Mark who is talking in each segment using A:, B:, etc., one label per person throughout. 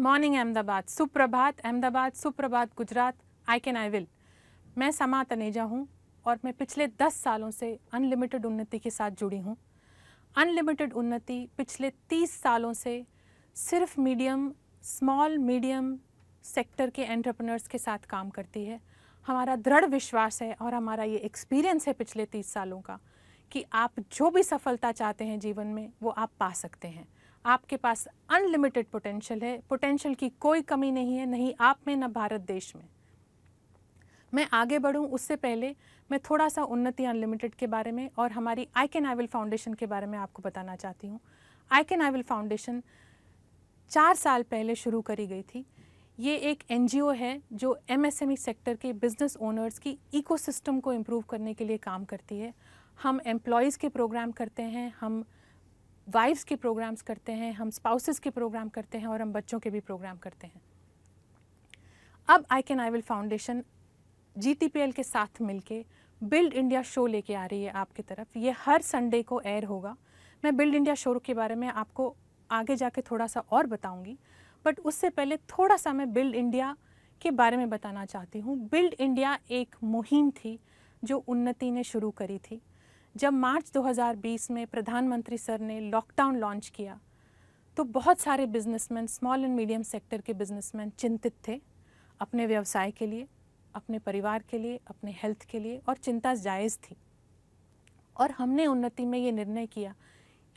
A: Morning Ahmedabad, सुप्रभात अहमदाबाद, सुप्रभात गुजरात, आई can I will. मैं समा तनेजा हूँ और मैं पिछले 10 सालों से अनलिमिटेड उन्नति के साथ जुड़ी हूँ। अनलिमिटेड उन्नति पिछले 30 सालों से सिर्फ स्मॉल मीडियम सेक्टर के एंटरप्रेन्योर्स के साथ काम करती है। हमारा दृढ़ विश्वास है और हमारा ये एक्सपीरियंस है पिछले 30 सालों का कि आप जो भी सफलता चाहते हैं जीवन में वो आप पा सकते हैं। आपके पास अनलिमिटेड पोटेंशियल है, पोटेंशियल की कोई कमी नहीं है, नहीं आप में न भारत देश में। मैं आगे बढ़ूं उससे पहले मैं थोड़ा सा उन्नति अनलिमिटेड के बारे में और हमारी आई कैन आई विल फाउंडेशन के बारे में आपको बताना चाहती हूँ। आई कैन आई विल फाउंडेशन 4 साल पहले शुरू करी गई थी। ये एक एनजीओ है जो एमएसएमई सेक्टर के बिजनेस ओनर्स की इकोसिस्टम को इम्प्रूव करने के लिए काम करती है। हम एम्प्लॉयज़ के प्रोग्राम करते हैं, हम वाइफ्स के प्रोग्राम्स करते हैं, हम स्पाउसेस के प्रोग्राम करते हैं और हम बच्चों के भी प्रोग्राम करते हैं। अब आई can I will foundation GTPL के साथ मिलके बिल्ड इंडिया शो लेके आ रही है आपकी तरफ। ये हर संडे को एयर होगा। मैं बिल्ड इंडिया शो के बारे में आपको आगे जाके थोड़ा सा और बताऊंगी, बट उससे पहले थोड़ा सा मैं बिल्ड इंडिया के बारे में बताना चाहती हूँ। बिल्ड इंडिया एक मुहिम थी जो उन्नति ने शुरू करी थी। जब मार्च 2020 में प्रधानमंत्री सर ने लॉकडाउन लॉन्च किया तो बहुत सारे businessman, small and medium sector के बिजनेसमैन चिंतित थे अपने व्यवसाय के लिए, अपने परिवार के लिए, अपने हेल्थ के लिए, और चिंता जायज़ थी। और हमने उन्नति में ये निर्णय किया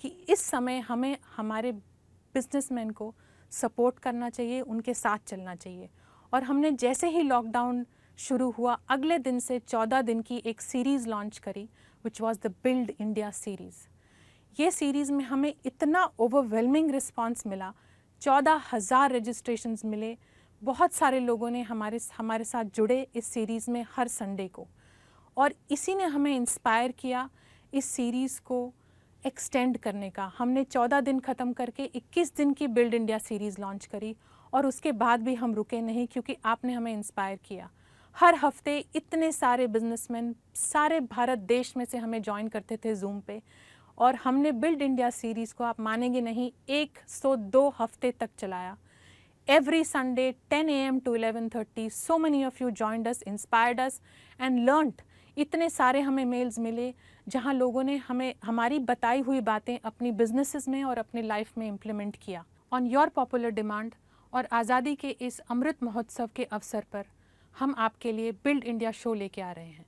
A: कि इस समय हमें हमारे बिजनेसमैन को सपोर्ट करना चाहिए, उनके साथ चलना चाहिए। और हमने जैसे ही लॉकडाउन शुरू हुआ अगले दिन से 14 दिन की एक सीरीज़ लॉन्च करी which was the build India series. ये सीरीज़ में हमें इतना ओवरवेलमिंग रिस्पॉन्स मिला, 14,000 रजिस्ट्रेशंस मिले। बहुत सारे लोगों ने हमारे साथ जुड़े इस सीरीज़ में हर संडे को, और इसी ने हमें इंस्पायर किया इस सीरीज़ को एक्सटेंड करने का। हमने 14 दिन ख़त्म करके 21 दिन की बिल्ड इंडिया सीरीज़ लॉन्च करी और उसके बाद भी हम रुके नहीं, क्योंकि आपने हमें इंस्पायर किया। हर हफ्ते इतने सारे बिजनेसमैन सारे भारत देश में से हमें ज्वाइन करते थे जूम पे, और हमने बिल्ड इंडिया सीरीज़ को, आप मानेंगे नहीं, 102 हफ्ते तक चलाया। Every Sunday 10 AM to 11:30 so many of you joined us, inspired us and learnt। इतने सारे हमें मेल्स मिले जहां लोगों ने हमें हमारी बताई हुई बातें अपनी बिजनेसेस में और अपनी लाइफ में इम्प्लीमेंट किया। ऑन योर पॉपुलर डिमांड और आज़ादी के इस अमृत महोत्सव के अवसर पर हम आपके लिए बिल्ड इंडिया शो लेके आ रहे हैं।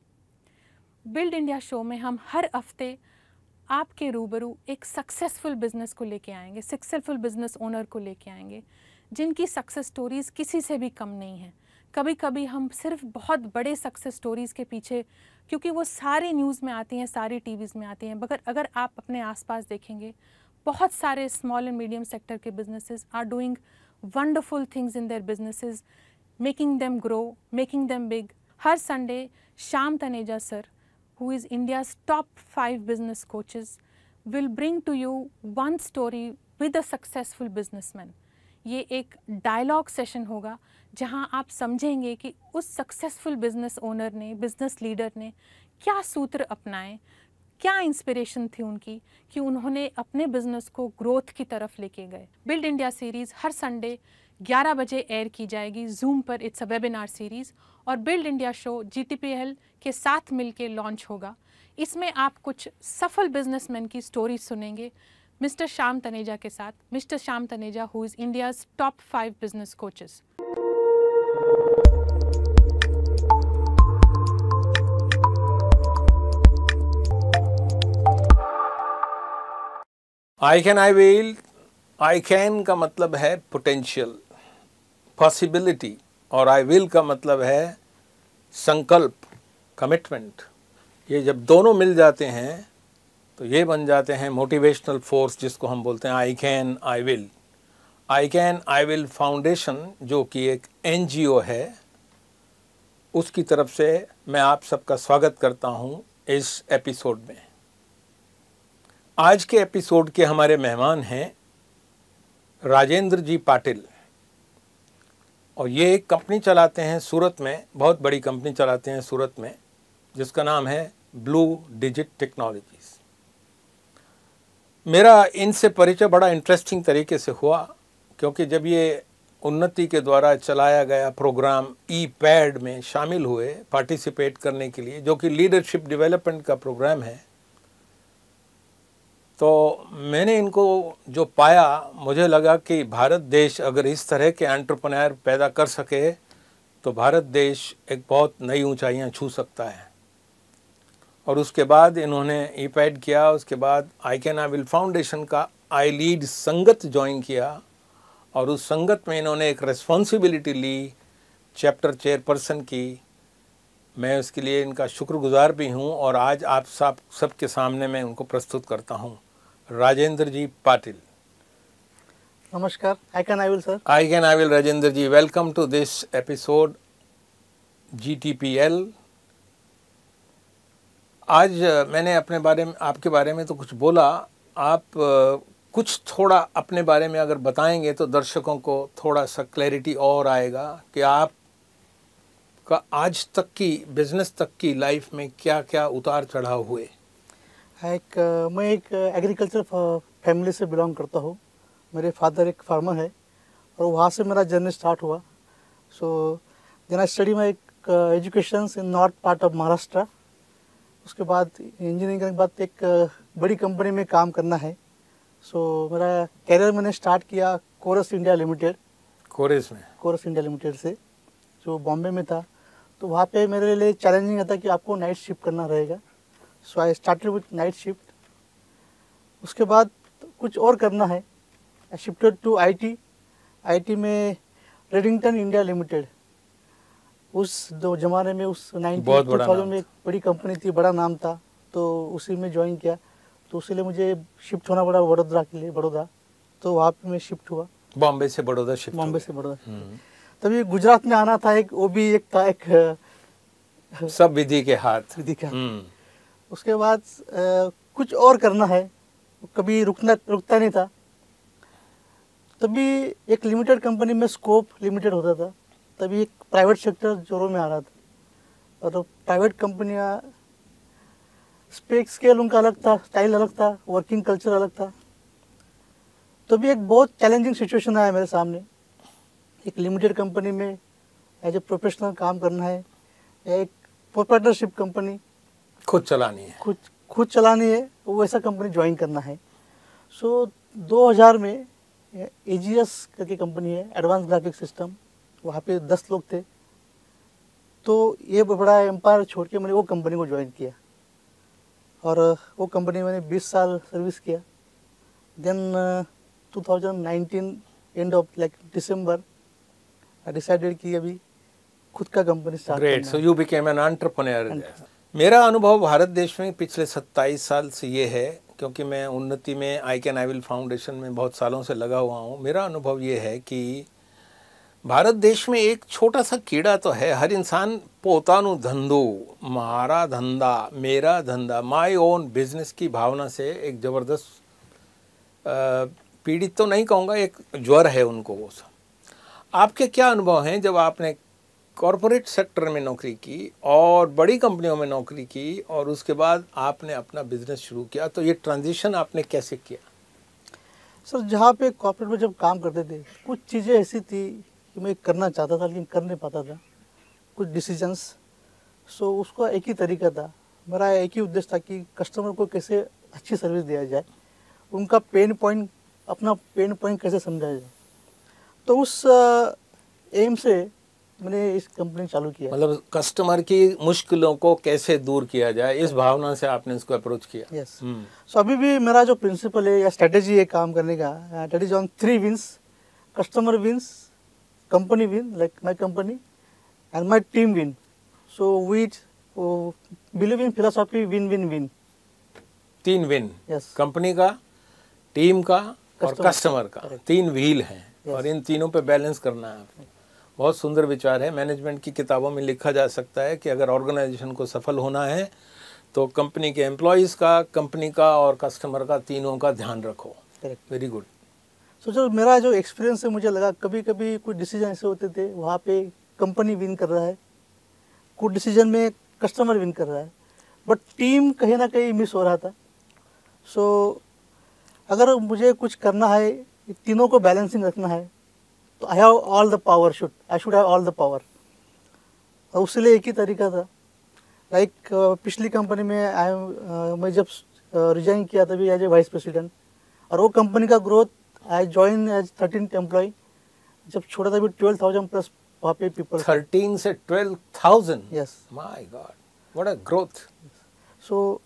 A: बिल्ड इंडिया शो में हम हर हफ्ते आपके रूबरू एक सक्सेसफुल बिजनेस को लेके आएंगे, सक्सेसफुल बिजनेस ओनर को लेके आएंगे जिनकी सक्सेस स्टोरीज़ किसी से भी कम नहीं है। कभी कभी हम सिर्फ बहुत बड़े सक्सेस स्टोरीज़ के पीछे, क्योंकि वो सारी न्यूज़ में आती हैं, सारी टीवीज़ में आती हैं, मगर अगर आप अपने आसपास देखेंगे बहुत सारे स्मॉल एंड मीडियम सेक्टर के businesses are doing wonderful things in their businesses, making them grow, making them big. हर Sunday Shyam Taneja sir, who is India's top 5 business coaches, will bring to you one story with a successful businessman। ये एक dialogue session होगा जहां आप समझेंगे कि उस successful business owner ने, बिजनेस लीडर ने क्या सूत्र अपनाए, क्या इंस्पिरेशन थी उनकी कि उन्होंने अपने बिजनेस को ग्रोथ की तरफ लेके गए। बिल्ड इंडिया सीरीज़ हर संडे 11 बजे एयर की जाएगी जूम पर। इट्स अ वेबिनार सीरीज़, और बिल्ड इंडिया शो GTPL के साथ मिलके लॉन्च होगा। इसमें आप कुछ सफल बिजनेसमैन की स्टोरी सुनेंगे मिस्टर श्याम तनेजा के साथ। Mister Shyam Taneja, who is India's top 5 business coaches.
B: I can I will. I can का मतलब है पोटेंशियल, पॉसिबिलिटी, और आई विल का मतलब है संकल्प, कमिटमेंट। ये जब दोनों मिल जाते हैं तो ये बन जाते हैं मोटिवेशनल फोर्स, जिसको हम बोलते हैं आई can I will. I can I will foundation, जो कि एक NGO है, उसकी तरफ से मैं आप सबका स्वागत करता हूँ इस एपिसोड में। आज के एपिसोड के हमारे मेहमान हैं राजेंद्र जी पाटिल, और ये एक कंपनी चलाते हैं सूरत में, बहुत बड़ी कंपनी चलाते हैं सूरत में, जिसका नाम है ब्लू डिजिट टेक्नोलॉजीज़। मेरा इनसे परिचय बड़ा इंटरेस्टिंग तरीके से हुआ, क्योंकि जब ये उन्नति के द्वारा चलाया गया प्रोग्राम ई-पैड में शामिल हुए पार्टिसिपेट करने के लिए, जो कि लीडरशिप डेवलपमेंट का प्रोग्राम है। तो मैंने इनको जो पाया, मुझे लगा कि भारत देश अगर इस तरह के एंटरप्रेन्योर पैदा कर सके तो भारत देश एक बहुत नई ऊंचाइयां छू सकता है। और उसके बाद इन्होंने ई-पैड किया, उसके बाद आई कैन आई विल फाउंडेशन का आई लीड संगत ज्वाइन किया और उस संगत में इन्होंने एक रिस्पॉन्सिबिलिटी ली, चैप्टर चेयरपर्सन की। मैं उसके लिए इनका शुक्रगुजार भी हूं और आज आप सबके सामने मैं उनको प्रस्तुत करता हूं। राजेंद्र जी पाटिल।
C: नमस्कार, I can I will sir.
B: I can I will Rajendra ji, welcome to this episode GTPL। आज मैंने अपने बारे में, आपके बारे में तो कुछ बोला, आप कुछ थोड़ा अपने बारे में अगर बताएंगे तो दर्शकों को थोड़ा सा क्लैरिटी और आएगा कि आप का आज तक की बिजनेस तक की लाइफ में क्या क्या उतार चढ़ाव हुए।
C: मैं एक एग्रीकल्चर फैमिली से बिलोंग करता हूँ। मेरे फादर एक फार्मर है और वहाँ से मेरा जर्नी स्टार्ट हुआ। So then I study my education in north part of Maharashtra. उसके बाद इंजीनियरिंग करने के बाद एक बड़ी कंपनी में काम करना है। सो मेरा कैरियर मैंने स्टार्ट किया Corus India limited. Corus India limited से, जो बॉम्बे में था। तो वहाँ पे मेरे लिए चैलेंजिंग था कि आपको नाइट शिफ्ट करना रहेगा। So I started with night shift. उसके बाद कुछ और करना है, आई शिफ्टेड टू IT में रेडिंगटन इंडिया लिमिटेड। उस दो ज़माने में उस 2000 में एक बड़ी कंपनी थी, बड़ा नाम था, तो उसी में ज्वाइन किया। तो उसीलिए मुझे शिफ्ट होना पड़ा वडोदरा के लिए, बड़ौदा। तो वहाँ पे मैं शिफ्ट हुआ,
B: बॉम्बे से बड़ौदा शिफ्ट।
C: बॉम्बे से बड़ौदा। तभी गुजरात में आना था, वो भी एक था, एक
B: सब विधि के हाथ।
C: उसके बाद कुछ और करना है, कभी रुकता नहीं था। तभी एक लिमिटेड कंपनी में स्कोप लिमिटेड होता था, तभी एक प्राइवेट सेक्टर जोरों में आ रहा था। और प्राइवेट कंपनियां स्केल उनका अलग था, स्टाइल अलग था, वर्किंग कल्चर अलग था। तभी एक बहुत चैलेंजिंग सिचुएशन आया मेरे सामने। एक लिमिटेड कंपनी में एज ए प्रोफेशनल काम करना है, एक प्रोप्राइटरशिप कंपनी
B: खुद चलानी है, वो ऐसा कंपनी ज्वाइन करना है। सो 2000 में AGS करके कंपनी है, एडवांस ग्राफिक सिस्टम। वहाँ पे 10 लोग थे। तो ये बड़ा एम्पायर छोड़ के मैंने वो कंपनी को ज्वाइन किया और वो कंपनी मैंने 20 साल सर्विस किया। Then 2019 end of December I decided कि अभी खुद का कंपनी स्टार्ट करना है। Great, so you became an entrepreneur. मेरा अनुभव भारत देश में पिछले 27 साल से ये है, क्योंकि मैं उन्नति में आई कैन आई विल फाउंडेशन में बहुत सालों से लगा हुआ हूँ। मेरा अनुभव ये है कि भारत देश में एक छोटा सा कीड़ा तो है, हर इंसान पोतानु धंधो, मारा धंधा, मेरा धंधा, माय ओन बिजनेस की भावना से एक ज़बरदस्त पीड़ित तो नहीं कहूँगा, एक ज्वर है उनको वो सब। आपके क्या अनुभव हैं जब आपने कॉरपोरेट सेक्टर में नौकरी की और बड़ी कंपनियों में नौकरी की और उसके बाद आपने अपना बिजनेस शुरू किया, तो ये ट्रांजिशन आपने कैसे किया?
C: सर, जहाँ पे कॉर्पोरेट में जब काम करते थे, कुछ चीज़ें ऐसी थी कि मैं करना चाहता था लेकिन कर नहीं पाता था, कुछ डिसीजंस। सो उसका एक ही तरीका था, मेरा एक ही उद्देश्य था कि कस्टमर को कैसे अच्छी सर्विस दिया जाए, उनका अपना पेन पॉइंट कैसे समझाया जाए। तो उस एम से मैंने इस कंपनी चालू किया।
B: मतलब कस्टमर की मुश्किलों को कैसे दूर किया जाए, इस भावना से आपने इसको अप्रोच किया।
C: यस। सो अभी भी मेरा जो प्रिंसिपल है या स्ट्रेटेजी है काम करने का, that is on 3 wins: customer wins, company win like my company, and my team win. So we believe in philosophy win win win.
B: 3 win.
C: Yes.
B: Company का, टीम का और कस्टमर का, 3 व्हील हैं। और इन तीनों पे बैलेंस करना है। बहुत सुंदर विचार है। मैनेजमेंट की किताबों में लिखा जा सकता है कि अगर ऑर्गेनाइजेशन को सफल होना है तो कंपनी के एम्प्लॉयज़ का, कंपनी का और कस्टमर का, तीनों का ध्यान रखो। Very good.
C: सो जो मेरा जो एक्सपीरियंस है, मुझे लगा कभी कभी कुछ डिसीजन ऐसे होते थे वहाँ पे कंपनी विन कर रहा है, कुछ डिसीजन में कस्टमर विन कर रहा है, बट टीम कहीं ना कहीं मिस हो रहा था। सो अगर मुझे कुछ करना है, तीनों को बैलेंसिंग रखना है, तो I have all the power, I should have all the power. और उसके लिए एक ही तरीका था, लाइक पिछली कंपनी में मैं जब रिजाइन किया तभी एज ए वाइस प्रेसिडेंट, और वो कंपनी का growth I join as 13th employ, जब छोड़ा था भी 12,000 प्लस वहाँ पे पीपल।
B: 13 से 12,000?
C: Yes.
B: My god, what a growth.
C: So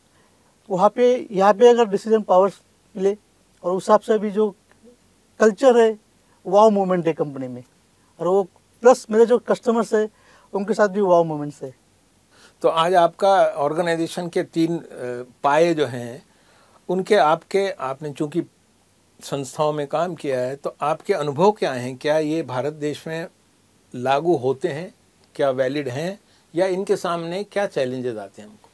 C: वहाँ पे यहाँ पे अगर डिसीजन पावर्स मिले और उस हिसाब से भी जो कल्चर है, वाव मोमेंट है कंपनी में, और वो प्लस मेरे जो कस्टमर्स है उनके साथ भी वाव मोमेंट्स है।
B: तो आज आपका ऑर्गेनाइजेशन के 3 पाए जो हैं उनके आपने चूंकि संस्थाओं में काम किया है, तो आपके अनुभव क्या हैं? क्या ये भारत देश में लागू होते हैं, क्या वैलिड हैं, या इनके सामने क्या चैलेंजेस आते हैं हमको?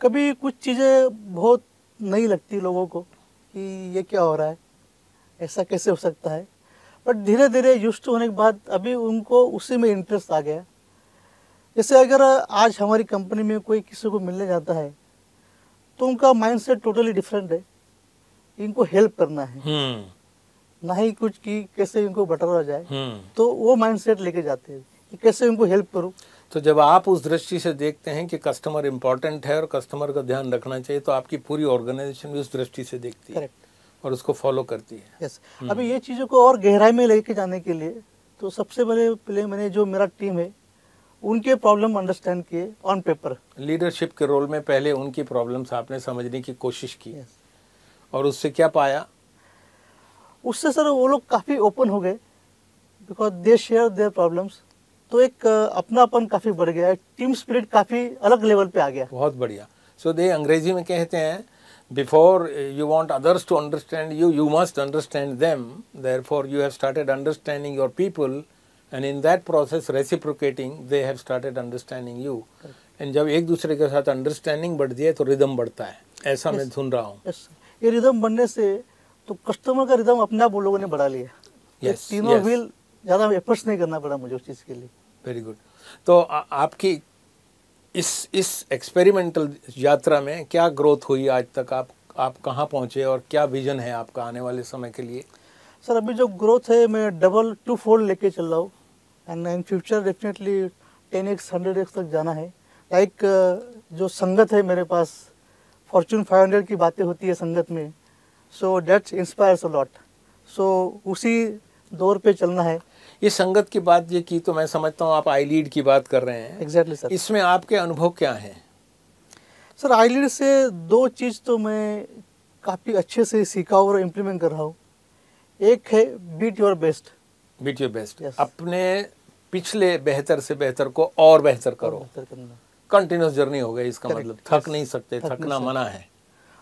C: कभी कुछ चीज़ें बहुत नई लगती लोगों को कि ये क्या हो रहा है, ऐसा कैसे हो सकता है, बट धीरे धीरे यूज्ड होने के बाद अभी उनको उसी में इंटरेस्ट आ गया। जैसे अगर आज हमारी कंपनी में कोई किसी को मिलने जाता है तो उनका माइंडसेट टोटली डिफरेंट है, इनको हेल्प करना है, ना ही कुछ कि कैसे इनको बटोरा जाए। तो वो माइंडसेट लेके जाते हैं कि कैसे इनको हेल्प करूं।
B: तो जब आप उस दृष्टि से देखते हैं कि कस्टमर इम्पोर्टेंट है और कस्टमर का ध्यान रखना चाहिए, तो आपकी पूरी ऑर्गेनाइजेशन भी उस दृष्टि से देखती है।
C: करेक्ट।
B: और उसको फॉलो करती है।
C: यस। अभी ये चीज़ों को और गहराई में लेके जाने के लिए तो सबसे पहले मैंने जो मेरा टीम है उनके प्रॉब्लम अंडरस्टैंड किए ऑन पेपर।
B: लीडरशिप के रोल में पहले उनकी प्रॉब्लम्स आपने समझने की कोशिश की।
C: Yes.
B: और उससे क्या पाया?
C: उससे सर वो लोग काफ़ी ओपन हो गए, because they share their problems. तो एक अपनापन काफ़ी बढ़ गया, टीम स्पिरिट काफ़ी अलग लेवल पे आ गया।
B: बहुत बढ़िया। सो दे अंग्रेजी में कहते हैं, before you want others to understand you, you must understand them, therefore you have started understanding your people, and in that process reciprocating they have started understanding you. And जब एक दूसरे के साथ अंडरस्टैंडिंग बढ़ती है तो रिदम बढ़ता है, ऐसा मैं सुन रहा हूँ।
C: ये रिदम बनने से तो कस्टमर का रिदम अपने आप वो लोगों ने बढ़ा लिया। तीनों व्हील ज़्यादा एफर्ट्स नहीं करना पड़ा मुझे उस चीज़ के लिए।
B: Very good. तो आपकी इस एक्सपेरिमेंटल यात्रा में क्या ग्रोथ हुई आज तक? आप कहाँ पहुँचे और क्या विजन है आपका आने वाले समय के लिए?
C: सर अभी जो ग्रोथ है मैं डबल 2-fold लेके चल रहा हूँ, and in future definitely 10x 100x तक जाना है। लाइक जो संगत है मेरे पास, फॉर्च्यून 500 की बातें होती है संगत में, so that's inspires a lot. So उसी दौर पे चलना है।
B: ये संगत की बात ये की तो मैं समझता हूँ आप आई लीड की बात कर रहे हैं।
C: Exactly sir. इसमें
B: आपके अनुभव क्या हैं?
C: सर आई लीड से 2 चीज़ तो मैं काफ़ी अच्छे से सीखा और इम्प्लीमेंट कर रहा हूँ। एक है beat your best.
B: Beat your best.
C: Yes.
B: अपने पिछले बेहतर से बेहतर को और बेहतर करो।
C: बेहतर करना।
B: कंटिन्यूस जर्नी हो गई इसका
C: Correct.
B: मतलब थक
C: Yes.
B: नहीं सकते, थकना मना है।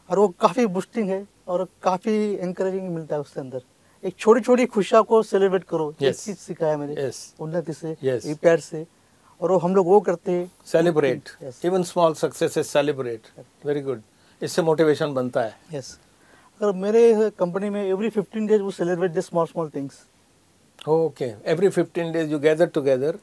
C: और वो काफ़ी बूस्टिंग है और काफ़ी एनकरेजिंग मिलता है उसके अंदर। एक छोटी छोटी खुशियों को सेलिब्रेट करो।
B: Yes.
C: एक चीज़ सिखाया मैंने उन्नति से,
B: Yes.
C: रिपेयर से, और वो हम लोग वो करते हैं।
B: Celebrate,
C: Yes.
B: Even small successes celebrate. Very good. इससे मोटिवेशन बनता है।
C: यस। अगर मेरे कंपनी में एवरी 15 डेज वो celebrate the small things.
B: Okay, every 15 days you gather together,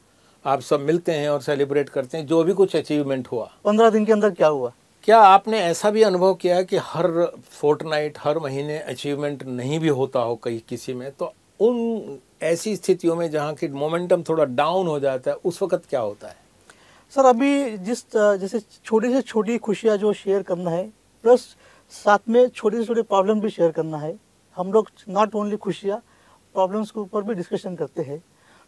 B: आप सब मिलते हैं और सेलिब्रेट करते हैं जो भी कुछ अचीवमेंट हुआ।
C: 15 दिन के अंदर क्या हुआ।
B: क्या आपने ऐसा भी अनुभव किया है कि हर फोर्टनाइट, हर महीने अचीवमेंट नहीं भी होता हो कहीं किसी में, तो उन ऐसी स्थितियों में जहाँ की मोमेंटम थोड़ा डाउन हो जाता है उस वक्त क्या होता है?
C: सर अभी जैसे छोटी से छोटी खुशियाँ जो शेयर करना है, प्लस साथ में छोटे से छोटे प्रॉब्लम भी शेयर करना है। हम लोग नॉट ओनली खुशियाँ, प्रॉब्लम्स के ऊपर भी डिस्कशन करते हैं।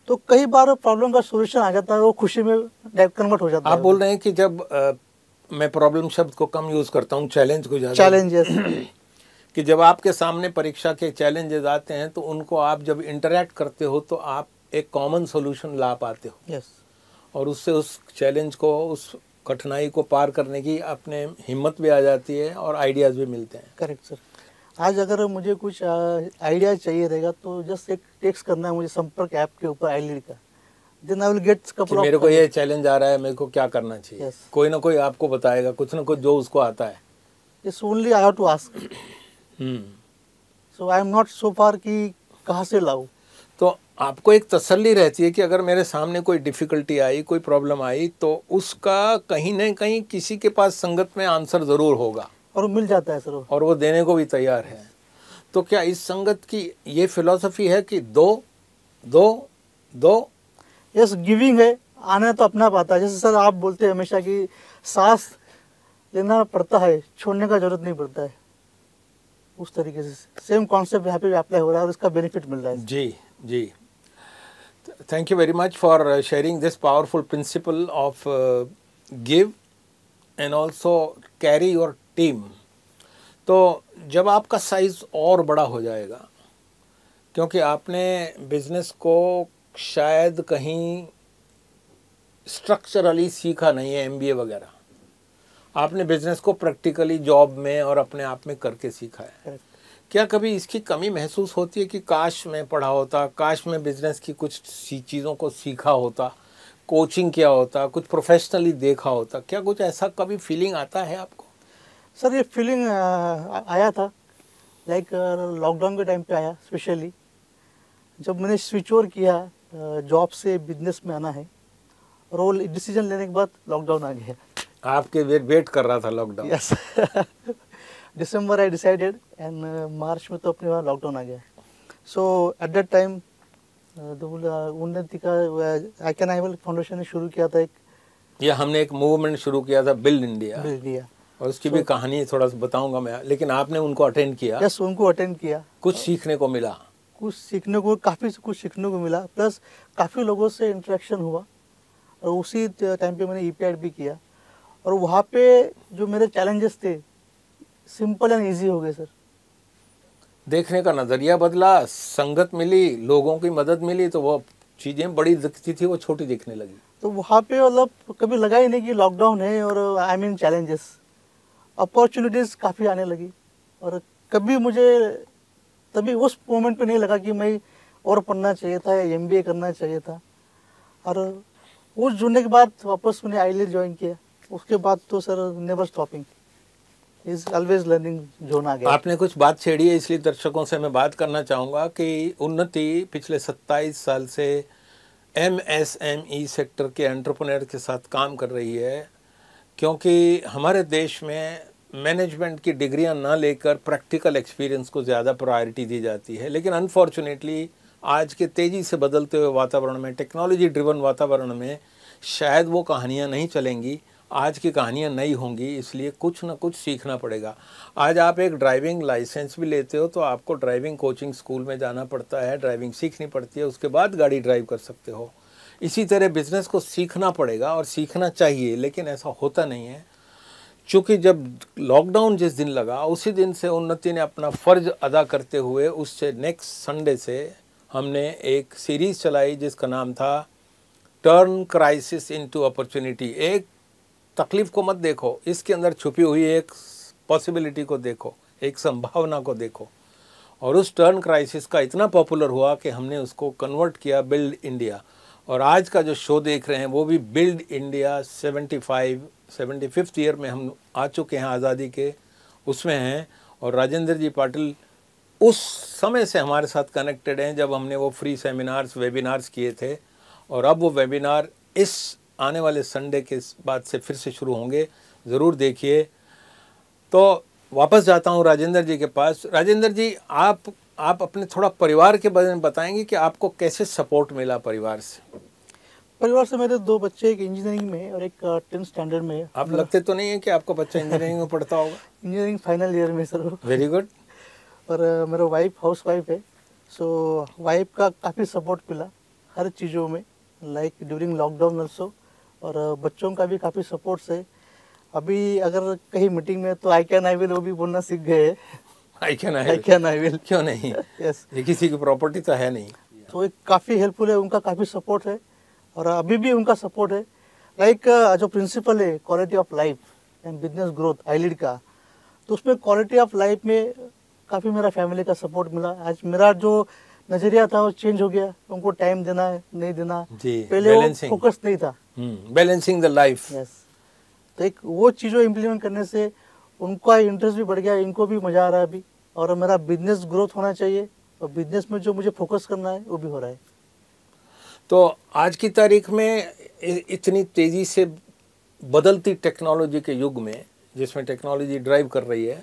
C: तो कई बार प्रॉब्लम का सोल्यूशन आ जाता है, वो खुशी में कन्वर्ट हो जाता है।
B: आप बोल रहे हैं कि जब मैं प्रॉब्लम शब्द को कम यूज़ करता हूँ, चैलेंज को ज़्यादा।
C: चैलेंजेस
B: कि जब आपके सामने परीक्षा के चैलेंजेस आते हैं तो उनको आप जब इंटरैक्ट करते हो तो आप एक कॉमन सोल्यूशन ला पाते हो।
C: यस।
B: और उससे उस चैलेंज को, उस कठिनाई को पार करने की अपने हिम्मत भी आ जाती है और आइडियाज़ भी मिलते हैं।
C: Correct sir. आज अगर मुझे कुछ आइडिया चाहिए रहेगा तो जस्ट एक टेक्स्ट करना है मुझे संपर्क ऐप के ऊपर आई लीड का, then I will get couple of.
B: मेरे को ये चैलेंज आ रहा है, मेरे को क्या करना चाहिए।
C: Yes.
B: कोई ना कोई आपको बताएगा, कुछ ना कुछ जो उसको आता है।
C: It's only I have to ask. So I am not so far कि कहाँ से लाऊं।
B: तो आपको एक तसल्ली रहती है कि अगर मेरे सामने कोई डिफ़िकल्टी आई, कोई प्रॉब्लम आई, तो उसका कहीं ना कहीं किसी के पास संगत में आंसर ज़रूर होगा
C: और मिल जाता है सर,
B: और वो देने को भी तैयार है। तो क्या इस संगत की ये फिलॉसफी है कि दो दो
C: यस, गिविंग है, आना तो अपना पाता है। जैसे सर आप बोलते हैं हमेशा कि सांस लेना पड़ता है, छोड़ने का जरूरत नहीं पड़ता है, उस तरीके से सेम कॉन्सेप्ट यहाँ पे अप्लाई हो रहा है और इसका बेनिफिट मिल रहा है।
B: जी जी, thank you very much for sharing this powerful principle of give and also carry your team. तो जब आपका साइज और बड़ा हो जाएगा, क्योंकि आपने बिजनेस को शायद कहीं स्ट्रक्चरली सीखा नहीं है, एमबीए वगैरह, आपने बिजनेस को प्रैक्टिकली जॉब में और अपने आप में करके सीखा है।
C: Correct.
B: क्या कभी इसकी कमी महसूस होती है कि काश मैं पढ़ा होता, काश मैं बिजनेस की कुछ चीज़ों को सीखा होता, कोचिंग किया होता, कुछ प्रोफेशनली देखा होता? क्या कुछ ऐसा कभी फीलिंग आता है आपको?
C: सर ये फीलिंग आया था, लाइक लॉकडाउन के टाइम पे आया, स्पेशली जब मैंने स्विच ओवर किया जॉब से बिजनेस में आना है, और वो डिसीजन लेने के बाद लॉकडाउन आ गया।
B: आपके वेट कर रहा था lockdown?
C: Yes, December I decided and March में तो अपने वहाँ लॉकडाउन आ गया। सो एट दैट टाइम उन्नति का आई कैन आई विल फाउंडेशन ने शुरू किया था एक,
B: ये हमने एक मूवमेंट शुरू किया था, बिल्ड इंडिया, और उसकी भी कहानी थोड़ा सा बताऊंगा मैं, लेकिन आपने उनको अटेंड किया?
C: यस, उनको अटेंड किया।
B: कुछ सीखने को मिला?
C: कुछ सीखने को, काफ़ी कुछ सीखने को मिला, प्लस काफ़ी लोगों से इंटरेक्शन हुआ, और उसी टाइम पे मैंने ईपीआईड भी किया, और वहाँ पे जो मेरे चैलेंजेस थे सिंपल एंड इजी हो गए सर।
B: देखने का नज़रिया बदला, संगत मिली, लोगों की मदद मिली, तो वो चीज़ें बड़ी दिखती थी वो छोटी दिखने लगी।
C: तो वहाँ पे मतलब कभी लगा ही नहीं कि लॉकडाउन है और आई मीन चैलेंजेस, अपॉर्चुनिटीज़ काफ़ी आने लगी, और कभी मुझे तभी उस मोमेंट पे नहीं लगा कि मैं और पढ़ना चाहिए था या एमबीए करना चाहिए था। और उस जुड़ने के बाद वापस मैंने आईएलटीएस ज्वाइन किया, उसके बाद तो sir never stopping, is always learning zone आ गया।
B: आपने कुछ बात छेड़ी है, इसलिए दर्शकों से मैं बात करना चाहूँगा कि उन्नति पिछले 27 साल से एमएसएमई सेक्टर के एंटरप्रेन्योर के साथ काम कर रही है, क्योंकि हमारे देश में मैनेजमेंट की डिग्रियां ना लेकर प्रैक्टिकल एक्सपीरियंस को ज़्यादा प्रायोरिटी दी जाती है। लेकिन अनफॉर्चुनेटली आज के तेज़ी से बदलते हुए वातावरण में, टेक्नोलॉजी ड्रिवन वातावरण में, शायद वो कहानियाँ नहीं चलेंगी, आज की कहानियाँ नई होंगी, इसलिए कुछ ना कुछ सीखना पड़ेगा। आज आप एक ड्राइविंग लाइसेंस भी लेते हो तो आपको ड्राइविंग कोचिंग स्कूल में जाना पड़ता है, ड्राइविंग सीखनी पड़ती है, उसके बाद गाड़ी ड्राइव कर सकते हो। इसी तरह बिज़नेस को सीखना पड़ेगा और सीखना चाहिए, लेकिन ऐसा होता नहीं है। चूँकि जब लॉकडाउन जिस दिन लगा उसी दिन से उन्नति ने अपना फ़र्ज अदा करते हुए उससे नेक्स्ट संडे से हमने एक सीरीज़ चलाई जिसका नाम था टर्न क्राइसिस इनटू अपॉर्चुनिटी। एक तकलीफ़ को मत देखो, इसके अंदर छुपी हुई एक पॉसिबिलिटी को देखो, एक संभावना को देखो। और उस टर्न क्राइसिस का इतना पॉपुलर हुआ कि हमने उसको कन्वर्ट किया बिल्ड इंडिया। और आज का जो शो देख रहे हैं वो भी बिल्ड इंडिया 75th ईयर में हम आ चुके हैं, आज़ादी के उसमें हैं। और राजेंद्र जी पाटिल उस समय से हमारे साथ कनेक्टेड हैं जब हमने वो फ्री सेमिनार्स, वेबिनार्स किए थे, और अब वो वेबिनार इस आने वाले संडे के बाद से फिर से शुरू होंगे, ज़रूर देखिए। तो वापस जाता हूँ राजेंद्र जी के पास। राजेंद्र जी, आप अपने थोड़ा परिवार के बारे में बताएंगे कि आपको कैसे सपोर्ट मिला परिवार से?
C: परिवार से मेरे 2 बच्चे, एक इंजीनियरिंग में और एक 10th स्टैंडर्ड में।
B: आप लगते तो नहीं है कि आपका बच्चा इंजीनियरिंग में पढ़ता होगा?
C: इंजीनियरिंग फाइनल ईयर में सर।
B: Very good.
C: और मेरा वाइफ हाउस वाइफ है, सो वाइफ का काफ़ी सपोर्ट मिला हर चीज़ों में, लाइक ड्यूरिंग लॉकडाउन ऑल्सो, और बच्चों का भी काफ़ी सपोर्ट है। अभी अगर कहीं मीटिंग में तो आई कैन आई विल वो भी बोलना सीख गए हैं।
B: आई कैन आई विल क्यों नहीं?
C: यस,
B: ये किसी की प्रॉपर्टी तो है नहीं।
C: तो एक काफ़ी हेल्पफुल है, उनका काफ़ी सपोर्ट है, और अभी भी उनका सपोर्ट है। लाइक जो प्रिंसिपल है quality of life and business growth iLead का, तो उसमें क्वालिटी ऑफ लाइफ में काफ़ी मेरा फैमिली का सपोर्ट मिला। आज मेरा जो नज़रिया था वो चेंज हो गया, उनको टाइम देना है नहीं देना, पहले वो फोकस नहीं था,
B: बैलेंसिंग द लाइफ।
C: यस, तो एक वो चीज़ों इम्प्लीमेंट करने से उनका इंटरेस्ट भी बढ़ गया, इनको भी मज़ा आ रहा है अभी, और मेरा बिजनेस ग्रोथ होना चाहिए, और बिजनेस में जो मुझे फोकस करना है वो भी हो रहा है।
B: तो आज की तारीख में इतनी तेज़ी से बदलती टेक्नोलॉजी के युग में, जिसमें टेक्नोलॉजी ड्राइव कर रही है,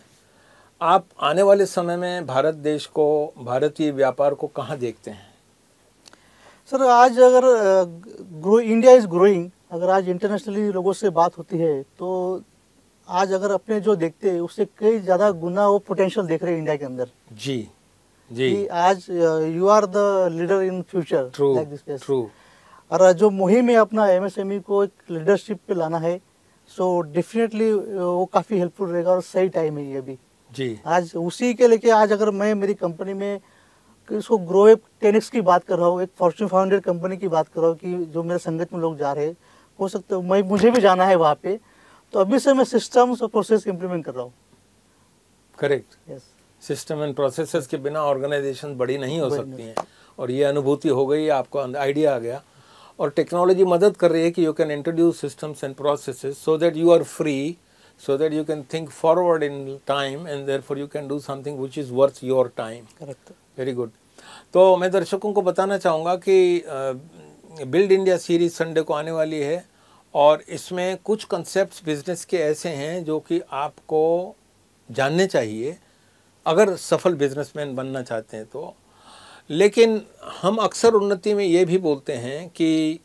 B: आप आने वाले समय में भारत देश को, भारतीय व्यापार को कहाँ देखते हैं?
C: सर आज अगर इंडिया इज़ ग्रोइंग, अगर आज इंटरनेशनली लोगों से बात होती है तो आज अगर अपने जो देखते हैं उससे कई ज़्यादा गुना वो पोटेंशियल देख रहे हैं इंडिया के अंदर।
B: जी जी,
C: कि आज you are the leader in future
B: true
C: like this case.
B: True.
C: और जो मुहिम है अपना एमएसएमई को एक लीडरशिप पे लाना है, सो डेफिनेटली वो काफ़ी हेल्पफुल रहेगा और सही टाइम है ये अभी।
B: जी
C: आज उसी के लेके आज अगर मैं मेरी कंपनी में इसको ग्रो अप 10x की बात कर रहा हूँ, एक फॉर्च्यून 500 कंपनी की बात कर रहा हूँ कि जो मेरे संगत में लोग जा रहे हैं, हो सकता है मुझे भी जाना है वहाँ पे, तो अभी से मैं सिस्टम्स और प्रोसेस इम्प्लीमेंट कर रहा हूँ।
B: Correct.
C: Yes,
B: system and processes के बिना ऑर्गेनाइजेशन बड़ी नहीं हो सकती हैं, और ये अनुभूति हो गई, आपको आइडिया आ गया, और टेक्नोलॉजी मदद कर रही है कि you can introduce systems and processes so that you are free, so that you can think forward in time and therefore you can do something which is worth your time.
C: Correct.
B: Very good. तो मैं दर्शकों को बताना चाहूँगा कि build India series Sunday को आने वाली है, और इसमें कुछ कंसेप्ट्स बिजनेस के ऐसे हैं जो कि आपको जानने चाहिए अगर सफल बिजनेसमैन बनना चाहते हैं तो। लेकिन हम अक्सर उन्नति में ये भी बोलते हैं कि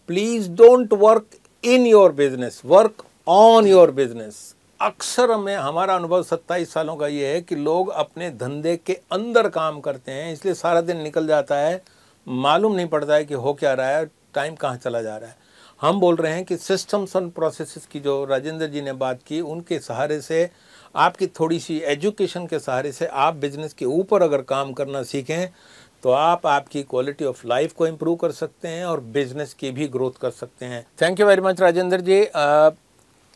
B: please don't work in your business, work on your business. अक्सर हमारा अनुभव 27 सालों का ये है कि लोग अपने धंधे के अंदर काम करते हैं, इसलिए सारा दिन निकल जाता है, मालूम नहीं पड़ता है कि हो क्या रहा है, टाइम कहाँ चला जा रहा है। हम बोल रहे हैं कि सिस्टम्स एंड प्रोसेसेस की जो राजेंद्र जी ने बात की, उनके सहारे से, आपकी थोड़ी सी एजुकेशन के सहारे से आप बिजनेस के ऊपर अगर काम करना सीखें तो आप आपकी क्वालिटी ऑफ लाइफ को इम्प्रूव कर सकते हैं और बिजनेस की भी ग्रोथ कर सकते हैं। Thank you very much Rajendra ji.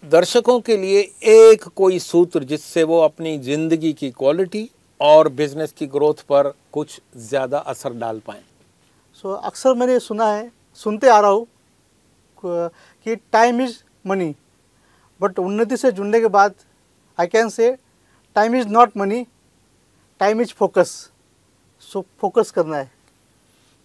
B: दर्शकों के लिए एक कोई सूत्र जिससे वो अपनी ज़िंदगी की क्वालिटी और बिजनेस की ग्रोथ पर कुछ ज़्यादा असर डाल पाएँ।
C: सो अक्सर मैंने सुनते आ रहा हूँ कि टाइम इज़ मनी, बट उन्नति से जुड़ने के बाद I can say time is not money, time is focus. So focus करना है।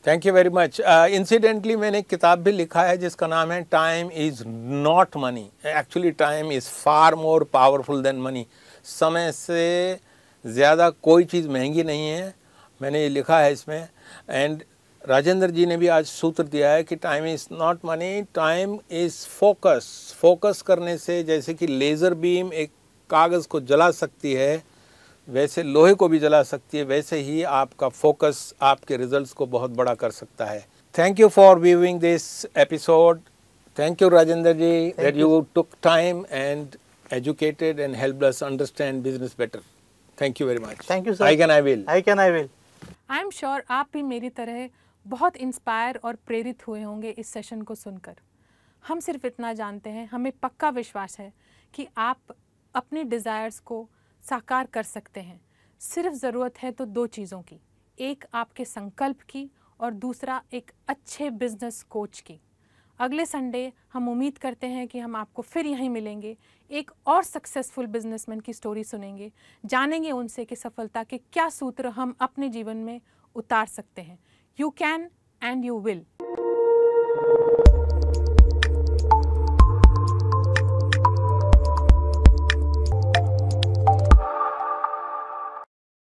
B: Thank you very much. Incidentally मैंने एक किताब भी लिखा है जिसका नाम है time is not money, actually time is far more powerful than money. समय से ज़्यादा कोई चीज़ महंगी नहीं है, मैंने ये लिखा है इसमें। एंड राजेंद्र जी ने भी आज सूत्र दिया है कि time is not money, time is focus. Focus करने से, जैसे कि लेज़र बीम एक कागज़ को जला सकती है, वैसे लोहे को भी जला सकती है, वैसे ही आपका फोकस आपके रिजल्ट्स को बहुत बड़ा कर सकता है। Thank you for viewing this episode. Thank you Rajendra ji that you took time and educated and helped us understand business better. Thank you very much.
C: Thank you sir.
B: I can I will.
C: I can I will.
A: I am sure आप भी मेरी तरह बहुत inspire और प्रेरित हुए होंगे इस सेशन को सुनकर। हम सिर्फ इतना जानते हैं, हमें पक्का विश्वास है कि आप अपने डिज़ायर्स को साकार कर सकते हैं। सिर्फ ज़रूरत है तो दो चीज़ों की, एक आपके संकल्प की और दूसरा एक अच्छे बिजनेस कोच की। अगले संडे हम उम्मीद करते हैं कि हम आपको फिर यहीं मिलेंगे, एक और सक्सेसफुल बिजनेसमैन की स्टोरी सुनेंगे, जानेंगे उनसे कि सफलता के क्या सूत्र हम अपने जीवन में उतार सकते हैं। You can and you will.